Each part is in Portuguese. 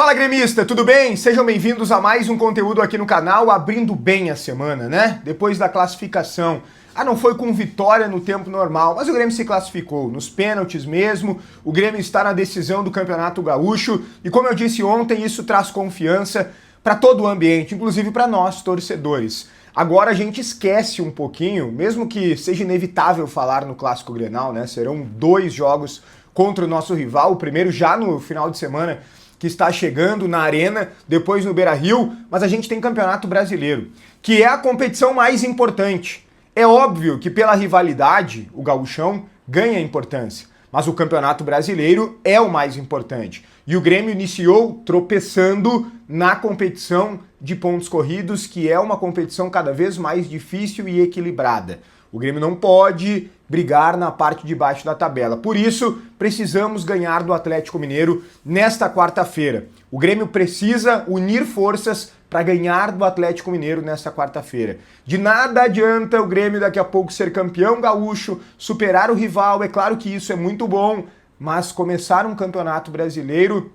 Fala, gremista, tudo bem? Sejam bem-vindos a mais um conteúdo aqui no canal, abrindo bem a semana, né? Depois da classificação. Não foi com vitória no tempo normal, mas o Grêmio se classificou, nos pênaltis mesmo, o Grêmio está na decisão do Campeonato Gaúcho, e como eu disse ontem, isso traz confiança para todo o ambiente, inclusive para nós, torcedores. Agora a gente esquece um pouquinho, mesmo que seja inevitável falar no Clássico Grenal, né? Serão 2 jogos contra o nosso rival, o primeiro já no final de semana, que está chegando na Arena, depois no Beira-Rio, mas a gente tem Campeonato Brasileiro, que é a competição mais importante. É óbvio que pela rivalidade, o Gauchão ganha importância, mas o Campeonato Brasileiro é o mais importante. E o Grêmio iniciou tropeçando na competição de pontos corridos, que é uma competição cada vez mais difícil e equilibrada. O Grêmio não pode brigar na parte de baixo da tabela. Por isso, precisamos ganhar do Atlético Mineiro nesta quarta-feira. O Grêmio precisa unir forças para ganhar do Atlético Mineiro nesta quarta-feira. De nada adianta o Grêmio daqui a pouco ser campeão gaúcho, superar o rival, é claro que isso é muito bom, mas começar um campeonato brasileiro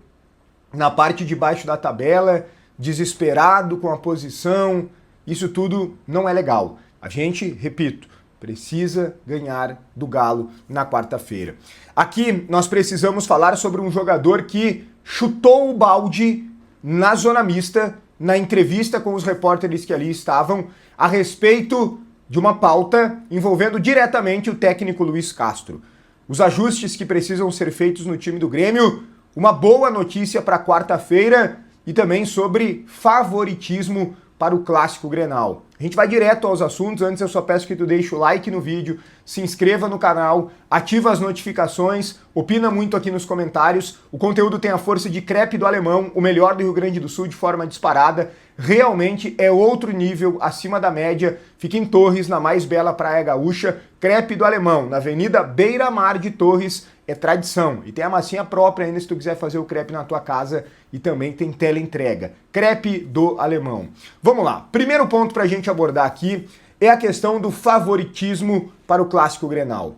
na parte de baixo da tabela, desesperado com a posição, isso tudo não é legal. A gente, repito, precisa ganhar do Galo na quarta-feira. Aqui nós precisamos falar sobre um jogador que chutou o balde na zona mista, na entrevista com os repórteres que ali estavam, a respeito de uma pauta envolvendo diretamente o técnico Luiz Castro. Os ajustes que precisam ser feitos no time do Grêmio, uma boa notícia para quarta-feira e também sobre favoritismo para o Clássico Grenal. A gente vai direto aos assuntos. Antes eu só peço que tu deixe o like no vídeo, se inscreva no canal, ativa as notificações, opina muito aqui nos comentários. O conteúdo tem a força de Crepe do Alemão, o melhor do Rio Grande do Sul de forma disparada. Realmente é outro nível, acima da média. Fica em Torres, na mais bela praia gaúcha. Crepe do Alemão, na Avenida Beira Mar de Torres, é tradição. E tem a massinha própria ainda se tu quiser fazer o crepe na tua casa, e também tem teleentrega. Crepe do Alemão. Vamos lá. Primeiro ponto pra gente abordar aqui é a questão do favoritismo para o Clássico Grenal.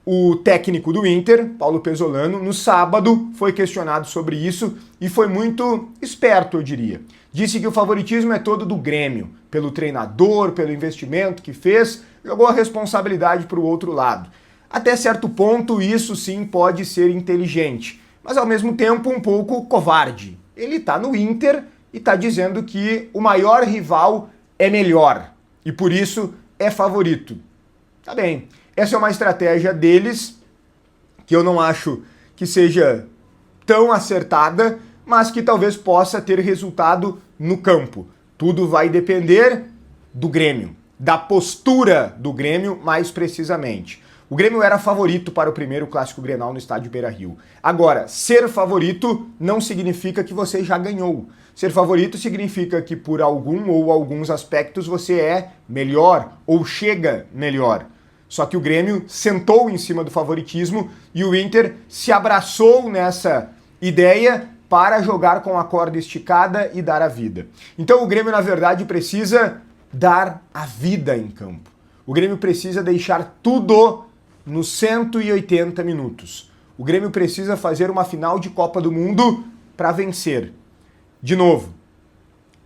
O técnico do Inter, Paulo Pezzolano, no sábado foi questionado sobre isso e foi muito esperto, eu diria. Disse que o favoritismo é todo do Grêmio, pelo treinador, pelo investimento que fez, jogou a responsabilidade para o outro lado. Até certo ponto, isso sim pode ser inteligente, mas ao mesmo tempo um pouco covarde. Ele está no Inter e está dizendo que o maior rival é melhor e por isso é favorito. Tá bem, essa é uma estratégia deles que eu não acho que seja tão acertada, mas que talvez possa ter resultado no campo. Tudo vai depender do Grêmio, da postura do Grêmio mais precisamente. O Grêmio era favorito para o primeiro Clássico Grenal no estádio Beira-Rio. Agora, ser favorito não significa que você já ganhou. Ser favorito significa que por algum ou alguns aspectos você é melhor ou chega melhor. Só que o Grêmio sentou em cima do favoritismo e o Inter se abraçou nessa ideia para jogar com a corda esticada e dar a vida. Então o Grêmio, na verdade, precisa dar a vida em campo. O Grêmio precisa deixar tudo nos 180 minutos. O Grêmio precisa fazer uma final de Copa do Mundo para vencer. De novo,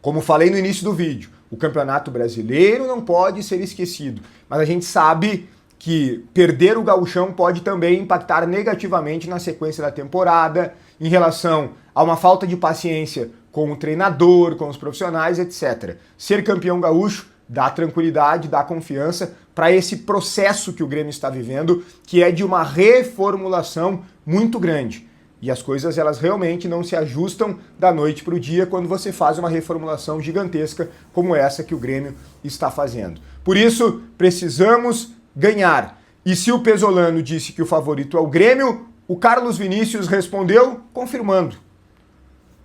como falei no início do vídeo, o Campeonato Brasileiro não pode ser esquecido, mas a gente sabe que perder o Gauchão pode também impactar negativamente na sequência da temporada, em relação a uma falta de paciência com o treinador, com os profissionais, etc. Ser campeão gaúcho dá tranquilidade, dá confiança para esse processo que o Grêmio está vivendo, que é de uma reformulação muito grande. E as coisas, elas realmente não se ajustam da noite para o dia quando você faz uma reformulação gigantesca como essa que o Grêmio está fazendo. Por isso, precisamos ganhar. E se o Pezzolano disse que o favorito é o Grêmio, o Carlos Vinícius respondeu confirmando.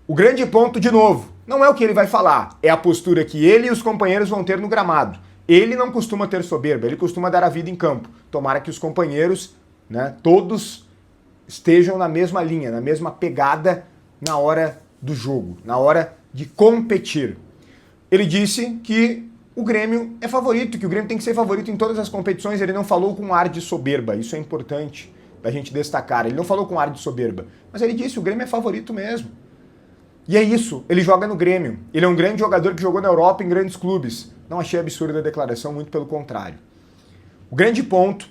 O grande ponto, de novo, não é o que ele vai falar, é a postura que ele e os companheiros vão ter no gramado. Ele não costuma ter soberba, ele costuma dar a vida em campo. Tomara que os companheiros, todos estejam na mesma linha, na mesma pegada na hora do jogo, na hora de competir. Ele disse que o Grêmio é favorito, que o Grêmio tem que ser favorito em todas as competições. Ele não falou com ar de soberba, isso é importante da gente destacar. Ele não falou com ar de soberba, mas ele disse que o Grêmio é favorito mesmo. E é isso, ele joga no Grêmio. Ele é um grande jogador que jogou na Europa em grandes clubes. Não achei absurda a declaração, muito pelo contrário. O grande ponto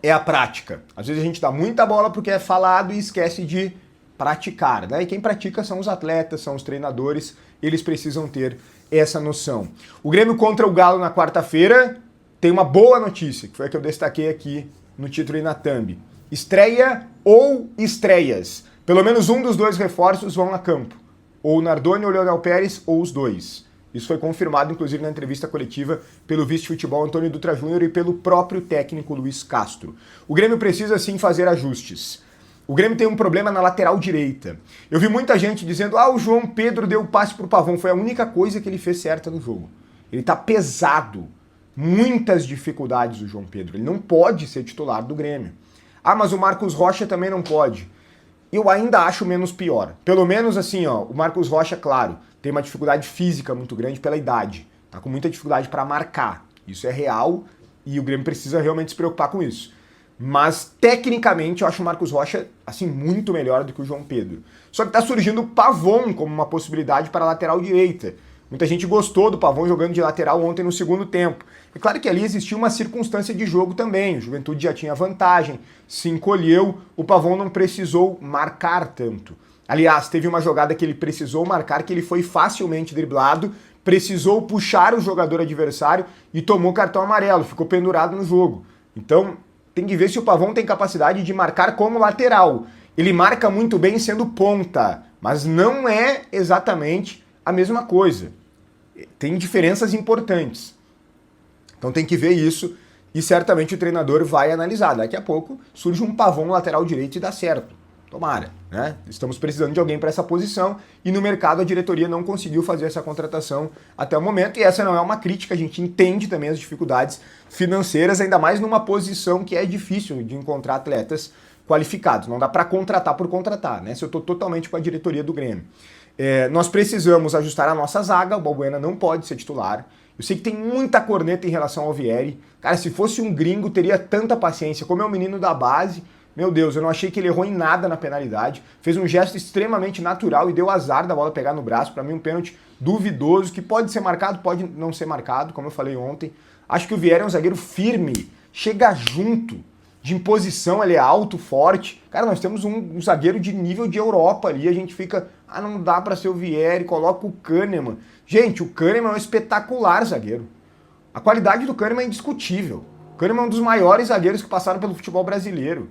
é a prática. Às vezes a gente dá muita bola porque é falado e esquece de praticar, né? E quem pratica são os atletas, são os treinadores, eles precisam ter essa noção. O Grêmio contra o Galo na quarta-feira tem uma boa notícia, que foi a que eu destaquei aqui no título e na thumb. Estreia ou estreias. Pelo menos um dos dois reforços vão a campo. Ou o Nardoni ou o Leonel Pérez, ou os dois. Isso foi confirmado, inclusive, na entrevista coletiva pelo vice-futebol Antônio Dutra Júnior e pelo próprio técnico Luiz Castro. O Grêmio precisa, sim, fazer ajustes. O Grêmio tem um problema na lateral direita. Eu vi muita gente dizendo, o João Pedro deu o passe pro Pavão. Foi a única coisa que ele fez certa no jogo. Ele tá pesado. Muitas dificuldades o João Pedro. Ele não pode ser titular do Grêmio. Mas o Marcos Rocha também não pode. Eu ainda acho menos pior. Pelo menos assim, o Marcos Rocha, claro, tem uma dificuldade física muito grande pela idade. Tá com muita dificuldade para marcar. Isso é real e o Grêmio precisa realmente se preocupar com isso. Mas, tecnicamente, eu acho o Marcos Rocha, assim, muito melhor do que o João Pedro. Só que tá surgindo o Pavon como uma possibilidade para a lateral direita. Muita gente gostou do Pavon jogando de lateral ontem no segundo tempo. É claro que ali existia uma circunstância de jogo também. O Juventude já tinha vantagem, se encolheu, o Pavon não precisou marcar tanto. Aliás, teve uma jogada que ele precisou marcar, que ele foi facilmente driblado, precisou puxar o jogador adversário e tomou cartão amarelo, ficou pendurado no jogo. Então, tem que ver se o Pavon tem capacidade de marcar como lateral. Ele marca muito bem sendo ponta, mas não é exatamente a mesma coisa. Tem diferenças importantes. Então tem que ver isso e certamente o treinador vai analisar. Daqui a pouco surge um Pavon lateral direito e dá certo. Tomara, né? Estamos precisando de alguém para essa posição e no mercado a diretoria não conseguiu fazer essa contratação até o momento e essa não é uma crítica, a gente entende também as dificuldades financeiras, ainda mais numa posição que é difícil de encontrar atletas qualificados. Não dá para contratar por contratar, né? Se eu estou totalmente com a diretoria do Grêmio. Nós precisamos ajustar a nossa zaga, o Balbuena não pode ser titular. Eu sei que tem muita corneta em relação ao Vieri. Cara, se fosse um gringo, teria tanta paciência. Como é um menino da base, meu Deus, eu não achei que ele errou em nada na penalidade. Fez um gesto extremamente natural e deu azar da bola pegar no braço. Para mim, um pênalti duvidoso, que pode ser marcado, pode não ser marcado, como eu falei ontem. Acho que o Vieri é um zagueiro firme, chega junto, de imposição, ele é alto, forte. Cara, nós temos um zagueiro de nível de Europa ali, a gente fica, não dá para ser o Vieri, coloca o Kahneman. Gente, o Kahneman é um espetacular zagueiro. A qualidade do Kahneman é indiscutível. O Kahneman é um dos maiores zagueiros que passaram pelo futebol brasileiro.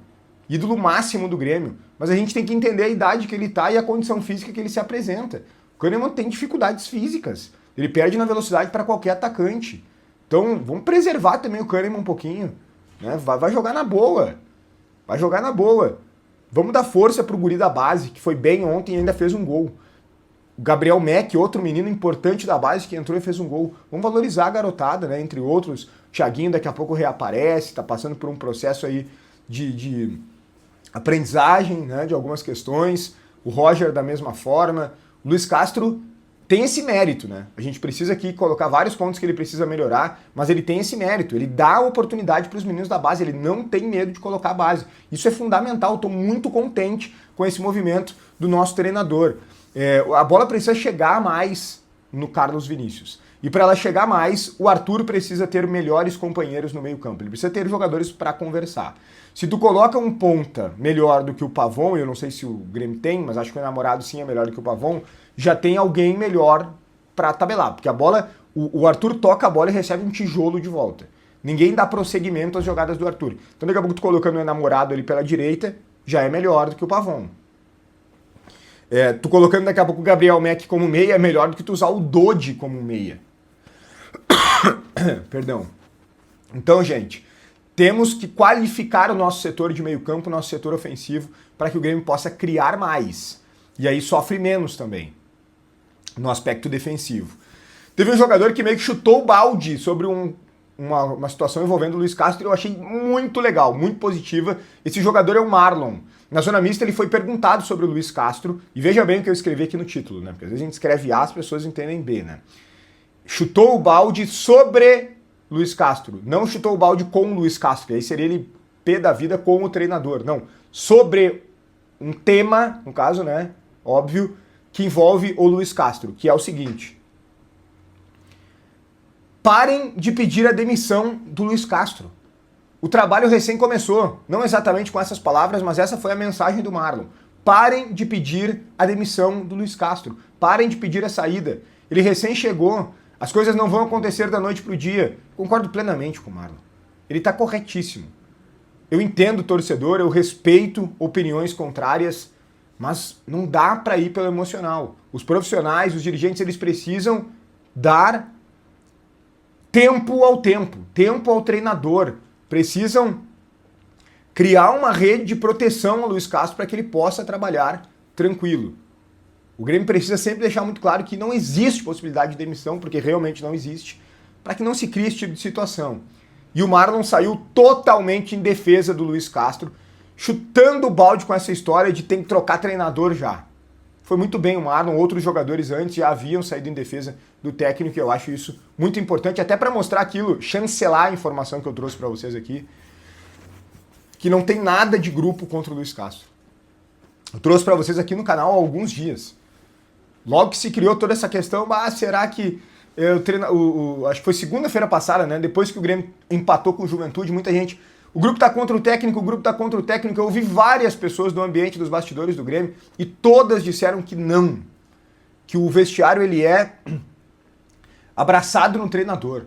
Ídolo máximo do Grêmio. Mas a gente tem que entender a idade que ele tá e a condição física que ele se apresenta. O Kahneman tem dificuldades físicas. Ele perde na velocidade para qualquer atacante. Então, vamos preservar também o Kahneman um pouquinho. Né? Vai jogar na boa. Vai jogar na boa. Vamos dar força pro guri da base, que foi bem ontem e ainda fez um gol. O Gabriel Mack, outro menino importante da base que entrou e fez um gol. Vamos valorizar a garotada, né? Entre outros. O Thiaguinho daqui a pouco reaparece, tá passando por um processo aí de aprendizagem, né? De algumas questões. O Roger da mesma forma. O Luiz Castro tem esse mérito, né? A gente precisa aqui colocar vários pontos que ele precisa melhorar, mas ele tem esse mérito. Ele dá oportunidade para os meninos da base, ele não tem medo de colocar a base. Isso é fundamental, estou muito contente com esse movimento do nosso treinador. A bola precisa chegar mais no Carlos Vinícius. E para ela chegar mais, o Arthur precisa ter melhores companheiros no meio campo. Ele precisa ter jogadores para conversar. Se tu coloca um ponta melhor do que o Pavon, eu não sei se o Grêmio tem, mas acho que o Namorado sim é melhor do que o Pavon, já tem alguém melhor para tabelar. Porque a bola, o Arthur toca a bola e recebe um tijolo de volta. Ninguém dá prosseguimento às jogadas do Arthur. Então daqui a pouco tu colocando o Namorado ali pela direita, já é melhor do que o Pavon. Tu colocando daqui a pouco o Gabriel Mack como meia, é melhor do que tu usar o Dodi como meia. Perdão. Então, gente, temos que qualificar o nosso setor de meio campo, o nosso setor ofensivo, para que o Grêmio possa criar mais. E aí sofre menos também, no aspecto defensivo. Teve um jogador que meio que chutou o balde sobre uma situação envolvendo o Luiz Castro e eu achei muito legal, muito positiva. Esse jogador é o Marlon. Na Zona Mista ele foi perguntado sobre o Luiz Castro, e veja bem o que eu escrevi aqui no título, né? Porque às vezes a gente escreve A, as pessoas entendem B, né? Chutou o balde sobre Luiz Castro, não chutou o balde com o Luiz Castro, que aí seria ele P da vida com o treinador, não. Sobre um tema, no caso, né? Óbvio, que envolve o Luiz Castro, que é o seguinte: parem de pedir a demissão do Luiz Castro. O trabalho recém começou, não exatamente com essas palavras, mas essa foi a mensagem do Marlon. Parem de pedir a demissão do Luiz Castro, parem de pedir a saída. Ele recém chegou, as coisas não vão acontecer da noite pro dia. Concordo plenamente com o Marlon. Ele tá corretíssimo. Eu entendo o torcedor, eu respeito opiniões contrárias, mas não dá para ir pelo emocional. Os profissionais, os dirigentes, eles precisam dar tempo ao treinador. Precisam criar uma rede de proteção ao Luiz Castro para que ele possa trabalhar tranquilo. O Grêmio precisa sempre deixar muito claro que não existe possibilidade de demissão, porque realmente não existe, para que não se crie esse tipo de situação. E o Marlon saiu totalmente em defesa do Luiz Castro, chutando o balde com essa história de tem que trocar treinador já. Foi muito bem o Marlon, outros jogadores antes já haviam saído em defesa do técnico, e eu acho isso muito importante, até para mostrar aquilo, chancelar a informação que eu trouxe para vocês aqui, que não tem nada de grupo contra o Luiz Castro. Eu trouxe para vocês aqui no canal há alguns dias. Logo que se criou toda essa questão, será que acho que foi segunda-feira passada, né? Depois que o Grêmio empatou com o Juventude, muita gente... O grupo tá contra o técnico, o grupo tá contra o técnico. Eu ouvi várias pessoas do ambiente dos bastidores do Grêmio e todas disseram que não. Que o vestiário, ele é abraçado no treinador.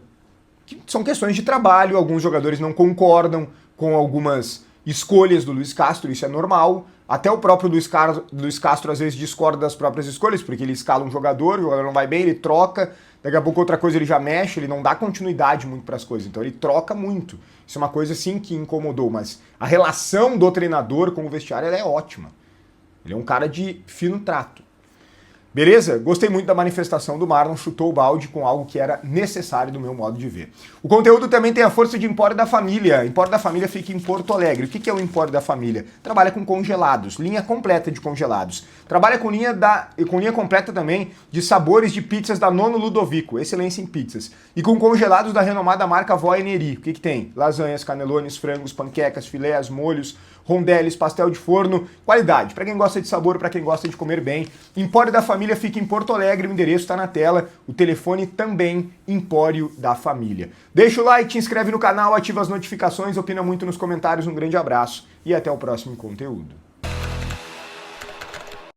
Que são questões de trabalho, alguns jogadores não concordam com algumas escolhas do Luiz Castro, isso é normal. Até o próprio Luiz Castro às vezes discorda das próprias escolhas, porque ele escala um jogador, o jogador não vai bem, ele troca, daqui a pouco outra coisa ele já mexe, ele não dá continuidade muito para as coisas, então ele troca muito. Isso é uma coisa sim que incomodou, mas a relação do treinador com o vestiário ela é ótima. Ele é um cara de fino trato. Beleza? Gostei muito da manifestação do Marlon, chutou o balde com algo que era necessário do meu modo de ver. O conteúdo também tem a força de Empório da Família. Empório da Família fica em Porto Alegre. O que é o Empório da Família? Trabalha com congelados, linha completa de congelados. Trabalha com linha completa também de sabores de pizzas da Nono Ludovico, excelência em pizzas. E com congelados da renomada marca Vó Eneri. O que tem? Lasanhas, canelones, frangos, panquecas, filés, molhos, rondeles, pastel de forno, qualidade. Para quem gosta de sabor, para quem gosta de comer bem. Empório da Família fica em Porto Alegre, o endereço está na tela, o telefone também, Empório da Família. Deixa o like, te inscreve no canal, ativa as notificações, opina muito nos comentários, um grande abraço e até o próximo conteúdo.